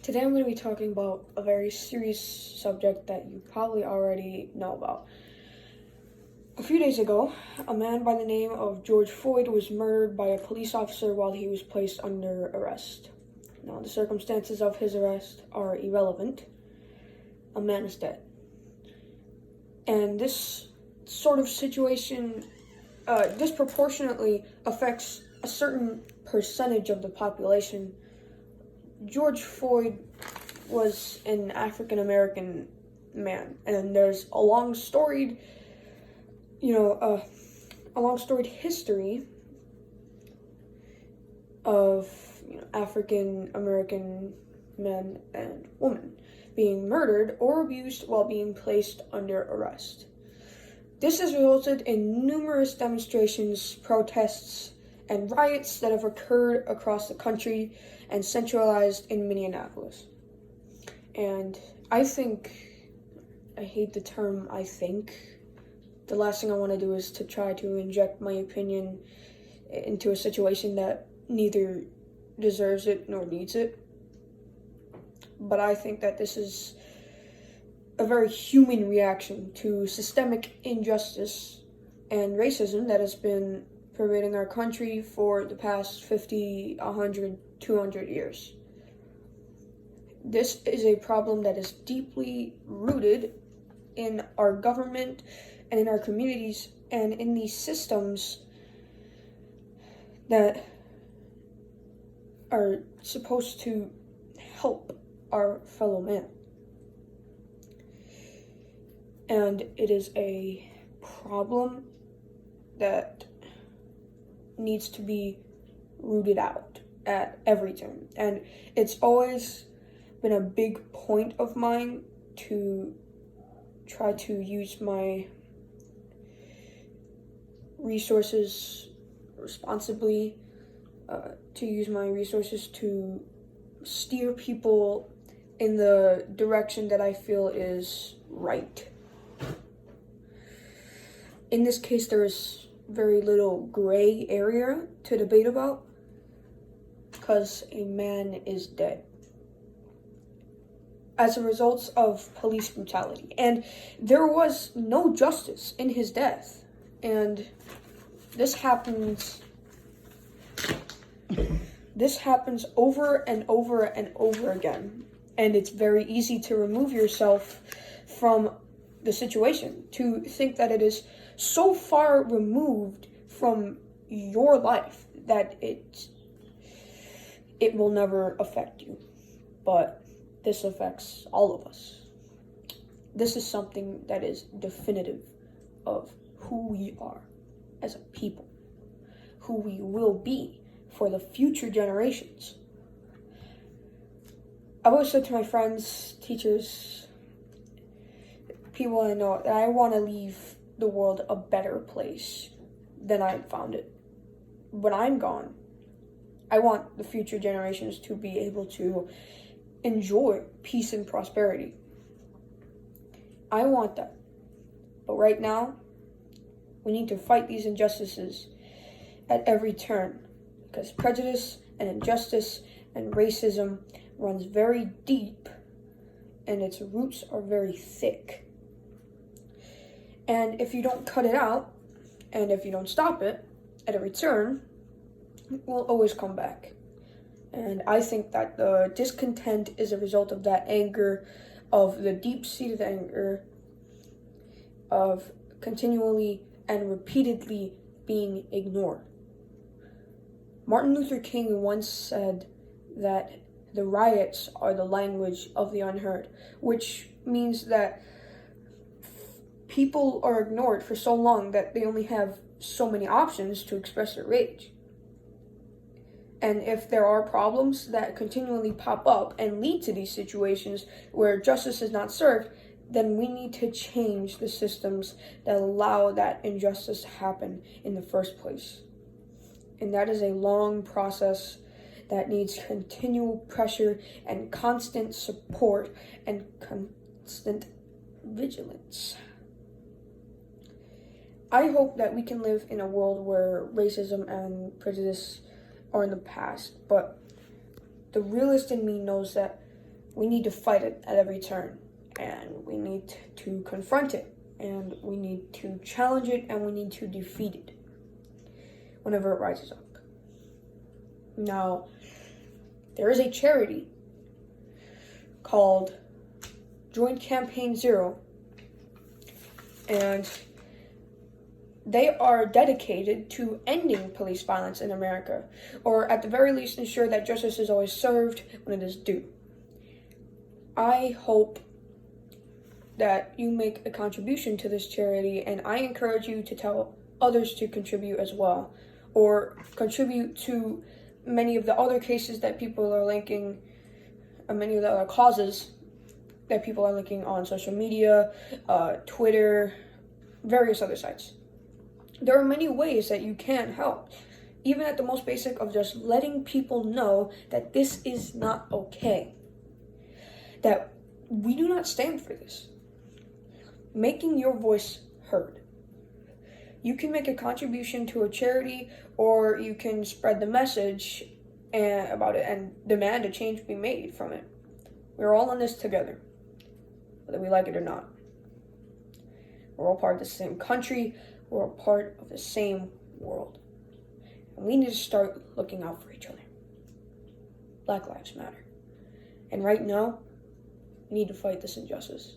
Today I'm going to be talking about a very serious subject that you probably already know about. A few days ago, a man by the name of George Floyd was murdered by a police officer while he was placed under arrest. Now, the circumstances of his arrest are irrelevant. A man is dead. And this sort of situation disproportionately affects a certain percentage of the population. George Floyd was an African American man, and there's a long storied history of African American men and women being murdered or abused while being placed under arrest. This has resulted in numerous demonstrations, protests, and riots that have occurred across the country and centralized in Minneapolis. And I hate the term I think. The last thing I want to do is to try to inject my opinion into a situation that neither deserves it nor needs it. But I think that this is a very human reaction to systemic injustice and racism that has been pervading our country for the past 50, 100, 200 years. This is a problem that is deeply rooted in our government and in our communities and in these systems that are supposed to help our fellow man. And it is a problem that needs to be rooted out at every turn. And it's always been a big point of mine to try to use my resources responsibly, to steer people in the direction that I feel is right. In this case, there is very little gray area to debate about because a man is dead as a result of police brutality. And there was no justice in his death. And this happens over and over and over again. And it's very easy to remove yourself from the situation, to think that it is so far removed from your life that it will never affect you. But this affects all of us. This is something that is definitive of who we are as a people, who we will be for the future generations. I've always said to my friends, teachers, people I know, that I want to leave the world a better place than I found it. When I'm gone, I want the future generations to be able to enjoy peace and prosperity. I want that. But right now, we need to fight these injustices at every turn, because prejudice and injustice and racism runs very deep and its roots are very thick. And if you don't cut it out, and if you don't stop it at every turn, it will always come back. And I think that the discontent is a result of that anger, of the deep-seated anger, of continually and repeatedly being ignored. Martin Luther King once said that the riots are the language of the unheard, which means that people are ignored for so long that they only have so many options to express their rage. And if there are problems that continually pop up and lead to these situations where justice is not served, then we need to change the systems that allow that injustice to happen in the first place. And that is a long process that needs continual pressure and constant support and constant vigilance. I hope that we can live in a world where racism and prejudice are in the past, but the realist in me knows that we need to fight it at every turn, and we need to confront it, and we need to challenge it, and we need to defeat it whenever it rises up. Now, there is a charity called Joint Campaign Zero, and they are dedicated to ending police violence in America, or at the very least ensure that justice is always served when it is due. I hope that you make a contribution to this charity, and I encourage you to tell others to contribute as well, or contribute to many of the other cases that people are linking, many of the other causes that people are linking on social media, Twitter, various other sites. There are many ways that you can help, even at the most basic of just letting people know that this is not okay, that we do not stand for this. Making your voice heard. You can make a contribution to a charity, or you can spread the message about it and demand a change be made from it. We're all in this together, whether we like it or not. We're all part of the same country. We're all part of the same world. And we need to start looking out for each other. Black Lives Matter. And right now, we need to fight this injustice.